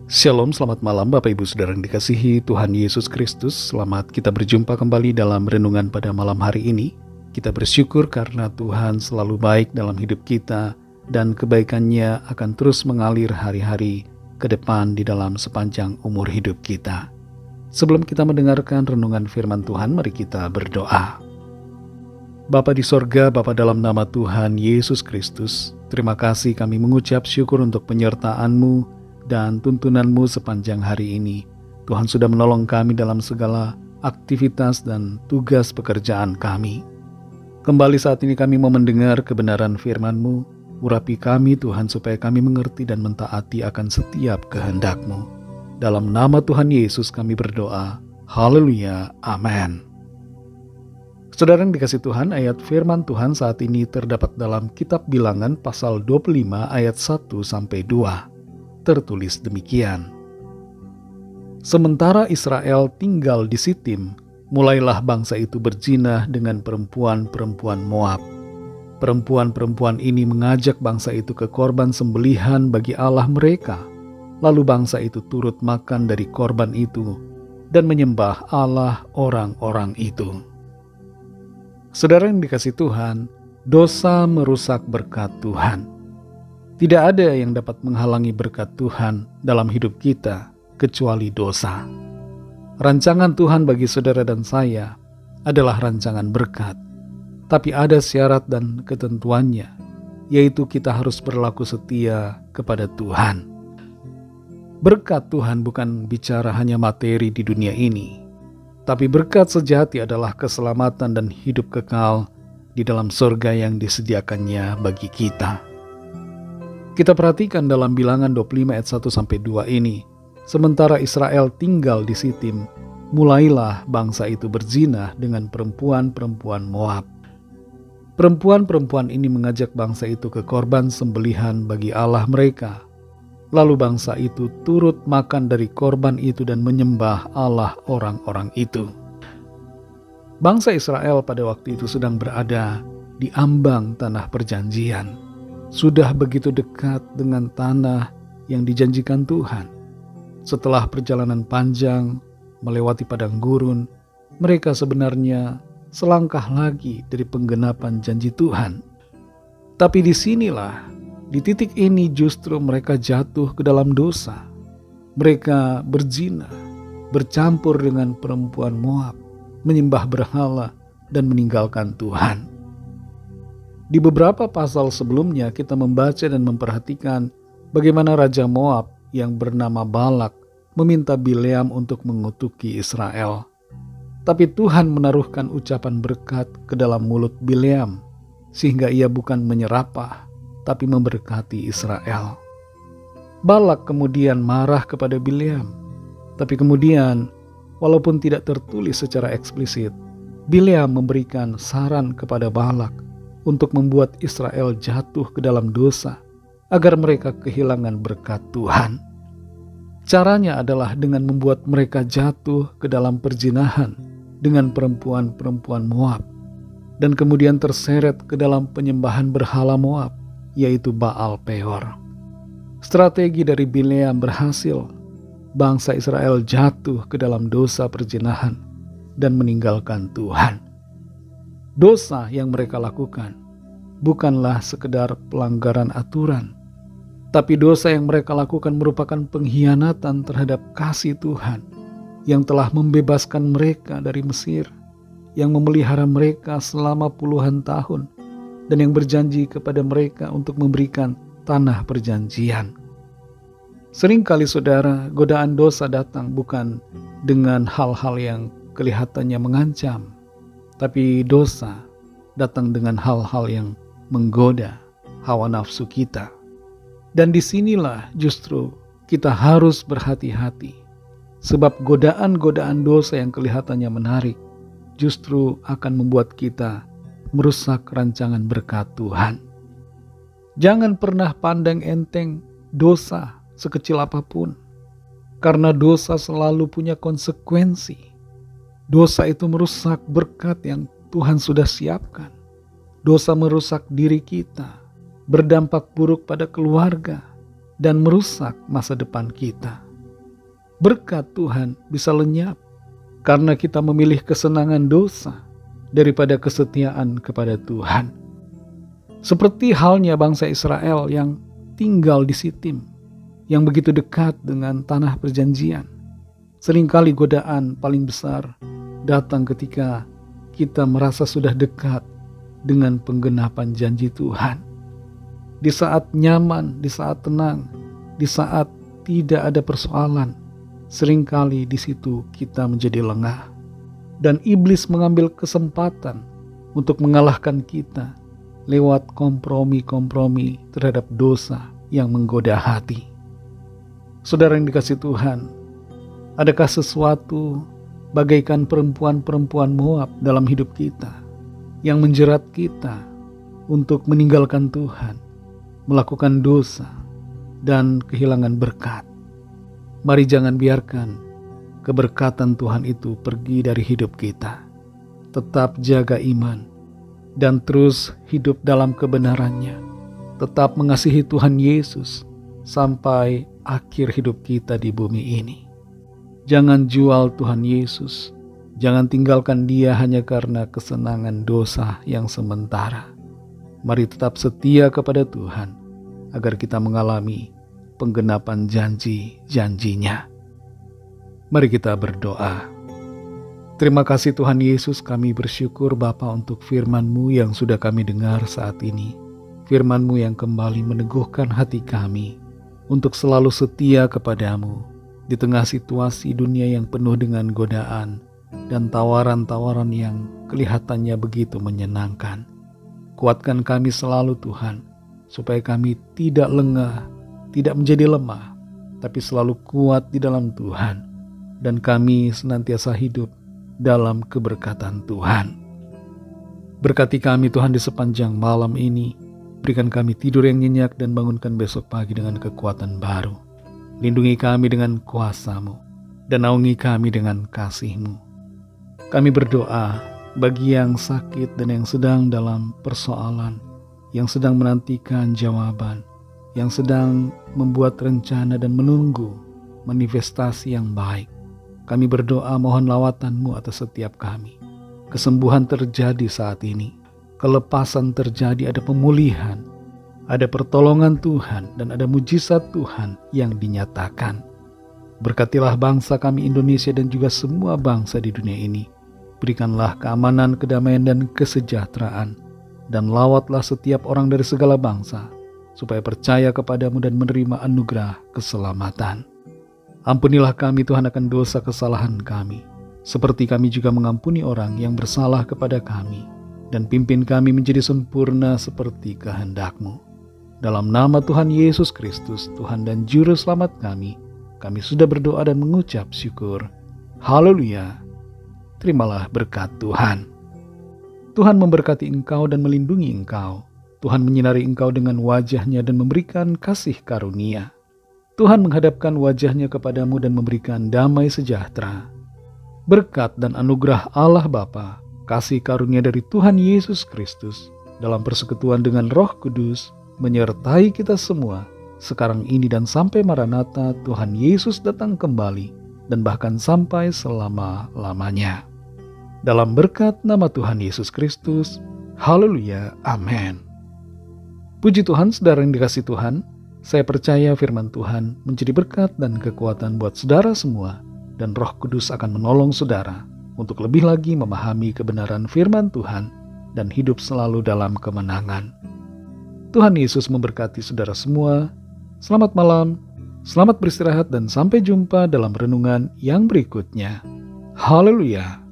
Shalom, selamat malam Bapak Ibu Saudara yang dikasihi Tuhan Yesus Kristus. Selamat kita berjumpa kembali dalam renungan pada malam hari ini. Kita bersyukur karena Tuhan selalu baik dalam hidup kita dan kebaikannya akan terus mengalir hari-hari ke depan di dalam sepanjang umur hidup kita. Sebelum kita mendengarkan renungan firman Tuhan, mari kita berdoa. Bapa di sorga, Bapa dalam nama Tuhan Yesus Kristus, terima kasih kami mengucap syukur untuk penyertaan-Mu dan tuntunan-Mu sepanjang hari ini. Tuhan sudah menolong kami dalam segala aktivitas dan tugas pekerjaan kami. Kembali saat ini kami mau mendengar kebenaran firman-Mu. Urapi kami Tuhan supaya kami mengerti dan mentaati akan setiap kehendak-Mu. Dalam nama Tuhan Yesus kami berdoa. Haleluya. Amin. Saudara yang dikasih Tuhan, ayat firman Tuhan saat ini terdapat dalam kitab Bilangan pasal 25 ayat 1-2. Tertulis demikian. Sementara Israel tinggal di Sitim, mulailah bangsa itu berzina dengan perempuan-perempuan Moab. Perempuan-perempuan ini mengajak bangsa itu ke korban sembelihan bagi Allah mereka. Lalu bangsa itu turut makan dari korban itu dan menyembah Allah orang-orang itu. Saudara yang dikasih Tuhan, dosa merusak berkat Tuhan. Tidak ada yang dapat menghalangi berkat Tuhan dalam hidup kita kecuali dosa. Rancangan Tuhan bagi saudara dan saya adalah rancangan berkat. Tapi ada syarat dan ketentuannya, yaitu kita harus berlaku setia kepada Tuhan. Berkat Tuhan bukan bicara hanya materi di dunia ini, tapi berkat sejati adalah keselamatan dan hidup kekal di dalam surga yang disediakannya bagi kita. Kita perhatikan dalam Bilangan 25 ayat 1-2 ini, sementara Israel tinggal di Sitim, mulailah bangsa itu berzina dengan perempuan-perempuan Moab. Perempuan-perempuan ini mengajak bangsa itu ke korban sembelihan bagi Allah mereka. Lalu bangsa itu turut makan dari korban itu dan menyembah Allah orang-orang itu. Bangsa Israel pada waktu itu sedang berada di ambang tanah perjanjian. Sudah begitu dekat dengan tanah yang dijanjikan Tuhan. Setelah perjalanan panjang melewati padang gurun, mereka sebenarnya selangkah lagi dari penggenapan janji Tuhan. Tapi disinilah, di titik ini justru mereka jatuh ke dalam dosa. Mereka berzina, bercampur dengan perempuan Moab, menyembah berhala dan meninggalkan Tuhan. Di beberapa pasal sebelumnya kita membaca dan memperhatikan bagaimana Raja Moab yang bernama Balak meminta Bileam untuk mengutuki Israel. Tapi Tuhan menaruhkan ucapan berkat ke dalam mulut Bileam sehingga ia bukan menyerapah tapi memberkati Israel. Balak kemudian marah kepada Bileam. Tapi kemudian walaupun tidak tertulis secara eksplisit, Bileam memberikan saran kepada Balak untuk membuat Israel jatuh ke dalam dosa agar mereka kehilangan berkat Tuhan. Caranya adalah dengan membuat mereka jatuh ke dalam perzinahan dengan perempuan-perempuan Moab dan kemudian terseret ke dalam penyembahan berhala Moab, yaitu Baal Peor. Strategi dari Bileam berhasil. Bangsa Israel jatuh ke dalam dosa perzinahan dan meninggalkan Tuhan. Dosa yang mereka lakukan bukanlah sekedar pelanggaran aturan, tapi dosa yang mereka lakukan merupakan pengkhianatan terhadap kasih Tuhan yang telah membebaskan mereka dari Mesir, yang memelihara mereka selama puluhan tahun, dan yang berjanji kepada mereka untuk memberikan tanah perjanjian. Seringkali saudara, godaan dosa datang bukan dengan hal-hal yang kelihatannya mengancam, tapi dosa datang dengan hal-hal yang menggoda hawa nafsu kita. Dan disinilah justru kita harus berhati-hati. Sebab godaan-godaan dosa yang kelihatannya menarik justru akan membuat kita merusak rancangan berkat Tuhan. Jangan pernah pandang enteng dosa sekecil apapun. Karena dosa selalu punya konsekuensi. Dosa itu merusak berkat yang Tuhan sudah siapkan. Dosa merusak diri kita, berdampak buruk pada keluarga, dan merusak masa depan kita. berkat Tuhan bisa lenyap karena kita memilih kesenangan dosa daripada kesetiaan kepada Tuhan. Seperti halnya bangsa Israel yang tinggal di Sitim, yang begitu dekat dengan tanah perjanjian. Seringkali godaan paling besar datang ketika kita merasa sudah dekat dengan penggenapan janji Tuhan. Di saat nyaman, di saat tenang, di saat tidak ada persoalan, seringkali di situ kita menjadi lengah. Dan iblis mengambil kesempatan untuk mengalahkan kita lewat kompromi-kompromi terhadap dosa yang menggoda hati. Saudara yang dikasihi Tuhan, adakah sesuatu bagaikan perempuan-perempuan Moab dalam hidup kita yang menjerat kita untuk meninggalkan Tuhan, melakukan dosa, dan kehilangan berkat? Mari jangan biarkan keberkatan Tuhan itu pergi dari hidup kita. Tetap jaga iman dan terus hidup dalam kebenarannya. Tetap mengasihi Tuhan Yesus sampai akhir hidup kita di bumi ini. Jangan jual Tuhan Yesus. Jangan tinggalkan Dia hanya karena kesenangan dosa yang sementara. Mari tetap setia kepada Tuhan agar kita mengalami penggenapan janji-janjinya. Mari kita berdoa. Terima kasih Tuhan Yesus, kami bersyukur Bapa untuk firman-Mu yang sudah kami dengar saat ini. Firman-Mu yang kembali meneguhkan hati kami untuk selalu setia kepadamu di tengah situasi dunia yang penuh dengan godaan dan tawaran-tawaran yang kelihatannya begitu menyenangkan. Kuatkan kami selalu Tuhan, supaya kami tidak lengah, tidak menjadi lemah, tapi selalu kuat di dalam Tuhan. Dan kami senantiasa hidup dalam keberkatan Tuhan. Berkati kami Tuhan di sepanjang malam ini. Berikan kami tidur yang nyenyak dan bangunkan besok pagi dengan kekuatan baru. Lindungi kami dengan kuasa-Mu dan naungi kami dengan kasih-Mu. Kami berdoa bagi yang sakit dan yang sedang dalam persoalan, yang sedang menantikan jawaban, yang sedang membuat rencana dan menunggu manifestasi yang baik. Kami berdoa mohon lawatan-Mu atas setiap kami. Kesembuhan terjadi saat ini. Kelepasan terjadi, ada pemulihan. Ada pertolongan Tuhan dan ada mujizat Tuhan yang dinyatakan. Berkatilah bangsa kami Indonesia dan juga semua bangsa di dunia ini. Berikanlah keamanan, kedamaian dan kesejahteraan. Dan lawatlah setiap orang dari segala bangsa supaya percaya kepadamu dan menerima anugerah keselamatan. Ampunilah kami Tuhan akan dosa kesalahan kami, seperti kami juga mengampuni orang yang bersalah kepada kami, dan pimpin kami menjadi sempurna seperti kehendak-Mu. Dalam nama Tuhan Yesus Kristus, Tuhan dan Juru Selamat kami sudah berdoa dan mengucap syukur. Haleluya. Terimalah berkat Tuhan. Tuhan memberkati engkau dan melindungi engkau. Tuhan menyinari engkau dengan wajah-Nya dan memberikan kasih karunia. Tuhan menghadapkan wajah-Nya kepadamu dan memberikan damai sejahtera. Berkat dan anugerah Allah Bapa, kasih karunia dari Tuhan Yesus Kristus, dalam persekutuan dengan Roh Kudus, menyertai kita semua, sekarang ini dan sampai Maranatha Tuhan Yesus datang kembali, dan bahkan sampai selama-lamanya. Dalam berkat nama Tuhan Yesus Kristus, haleluya, amin. Puji Tuhan, saudara yang dikasihi Tuhan, saya percaya firman Tuhan menjadi berkat dan kekuatan buat saudara semua, dan Roh Kudus akan menolong saudara untuk lebih lagi memahami kebenaran firman Tuhan dan hidup selalu dalam kemenangan. Tuhan Yesus memberkati saudara semua. Selamat malam, selamat beristirahat dan sampai jumpa dalam renungan yang berikutnya. Haleluya.